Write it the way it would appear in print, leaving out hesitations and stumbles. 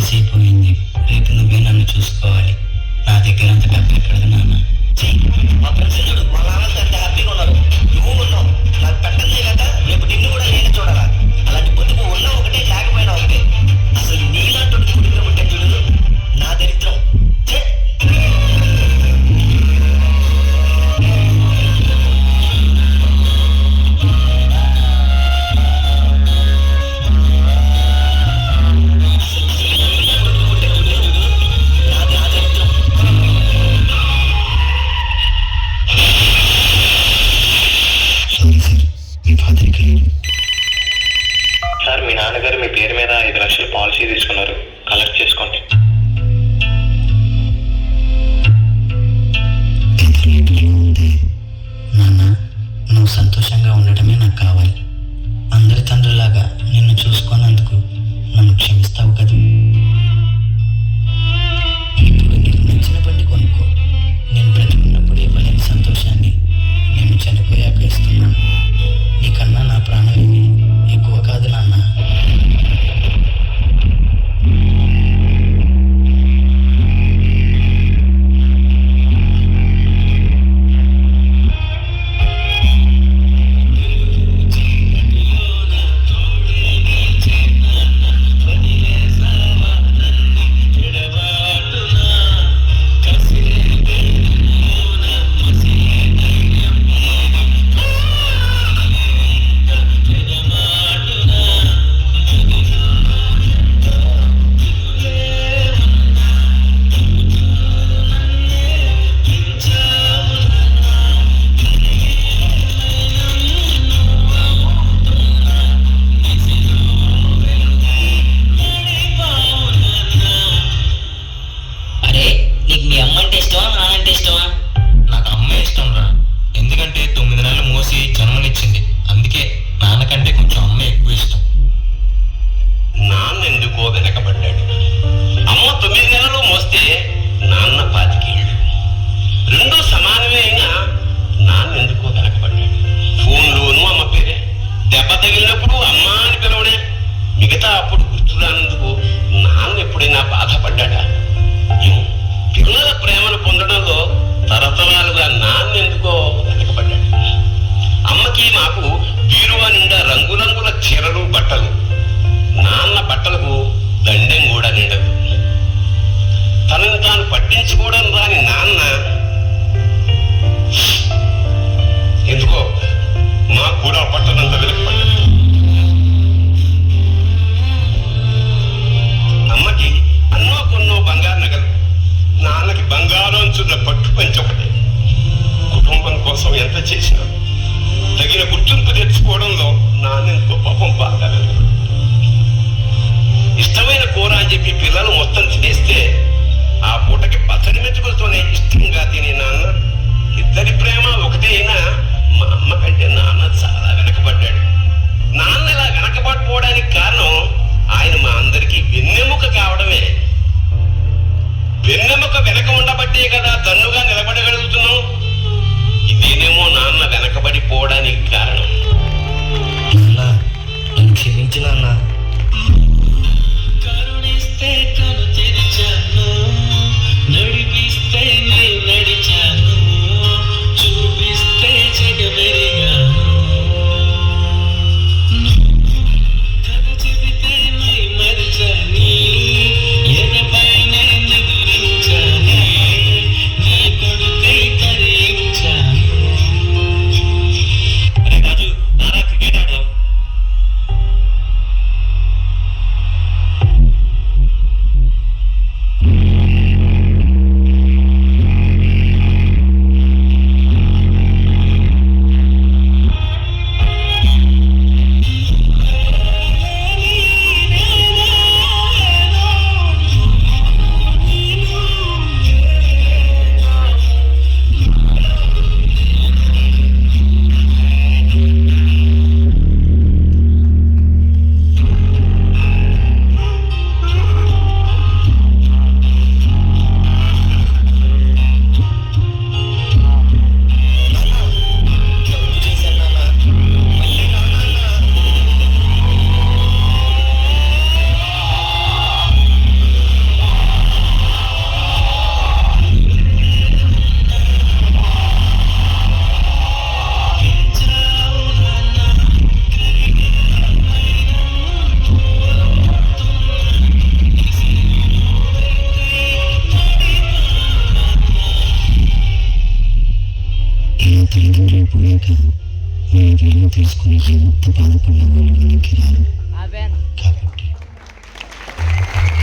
కలిసిపోయింది. రేపు నువ్వే నన్ను చూసుకోవాలి. నా దగ్గర అంత డబ్బు ఎక్కడదు నాన్న. మా ఫ్రెండ్స్ చూడు, మా నాన్న అంత హ్యాపీగా ఉన్నారు, నువ్వు ఉన్నావు. నాకు పెట్టండి కదా, రేపు నిన్ను కూడా నేను చూడాలా. అలాంటి పొద్దుకు ఉన్నా ఒకటే, లేకపోయినా ఒకటే. అసలు నీలాంటి కుటుంబం పుట్టే చూడు, నా దరిద్రం. సార్, మీ నాన్నగారు మీ పేరు మీద 5 లక్షల పాలసీ తీసుకున్నారు, కలెక్ట్ చేసుకోండి. నాన్న, నువ్వు సంతోషంగా ఉండటమే నాకు కావాలి. అందరి తండ్రిలాగా నిన్ను చూసుకున్నందుకు నన్ను క్షమిస్తావు కదా. ఇప్పుడు నీకు నచ్చిన బండి కొనుక్కో. నేను బ్రతుకున్నప్పుడు ఇవ్వలేని సంతోషాన్ని నేను చనిపోయాక ఇస్తున్నాను. నీకన్నా నా ప్రాణం ఎక్కువ కాదు నాన్న. నాకు అమ్మే ఇష్టం రా. ఎందుకంటే 9 నెలలు మోసి జన్మనిచ్చింది. అందుకే నాన్నకంటే కొంచెం అమ్మ ఎక్కువ ఇష్టం. నాన్న ఎందుకో వెనకబడ్డాడు. అమ్మ 9 నెలలు మోస్తే నాన్న 25 ఏళ్ళు. రెండూ సమానమే అయినా నాన్న ఎందుకో వెనకబడ్డాడు. ఫోన్లోనూ అమ్మ పేరే, దెబ్బ తగిలినప్పుడు అమ్మ అని పిలవడే. మిగతా అప్పుడు గుర్తురానందుకు నాన్న ఎప్పుడైనా బాధపడ్డాడా? పిల్లల ప్రేమను పొందడంలో తరతరాలుగా నాన్న ఎందుకో వెనకబడ్డాడు. అమ్మకి మాకు బీరువా నిండా రంగురంగుల చీరలు, బట్టలు. నాన్న బట్టలకు దండెం కూడా నిండదు. తనని తాను పట్టించుకోవడం రాని నాన్న ఎందుకో మాకు కూడా పట్టనంత వెనకబడ్డాడు. అమ్మకి అన్నో కొన్నో బంగారు నగలు, నాన్నకి బంగారంచున్న పట్టు పంచి ఒకటే. కుటుంబం కోసం ఎంత చేసినా తగిన గుర్తింపు తెచ్చుకోవడంలో నాన్నెంతో పాపం బాగా వెనకబడ్డాడు. ఇష్టమైన కూర అని చెప్పి పిల్లలు మొత్తం తినేస్తే ఆ పూటకి పచ్చడి మెతుకులతోనే ఇష్టంగా తినే నాన్న, ఇద్దరి ప్రేమ ఒకటే అయినా మా అమ్మ కంటే నాన్న చాలా వెనకబడ్డాడు. నాన్న ఇలా వెనకబడిపోవడానికి కారణం ఆయన మా అందరికీ వెన్నెముక కావడమే. వెన్నెముక వెనక ఉండబట్టే కదా దన్నుగా నిలబడగలుగుతున్నాం. ఇదేనేమో నాన్న వెనకబడిపోవడానికి కారణం. నన్ను క్షమించు నాన్న. కరుణిస్తే కను తెరిచాను, నడిపిస్తే నే నడిచాను, చూపిస్తే జగమెరిగాను, కథ చెబితే దూరైపోయాక మన విలువ తెలుసుకుని ఎంత బాధపడ్డామో మనకి రాదు. కాబట్టి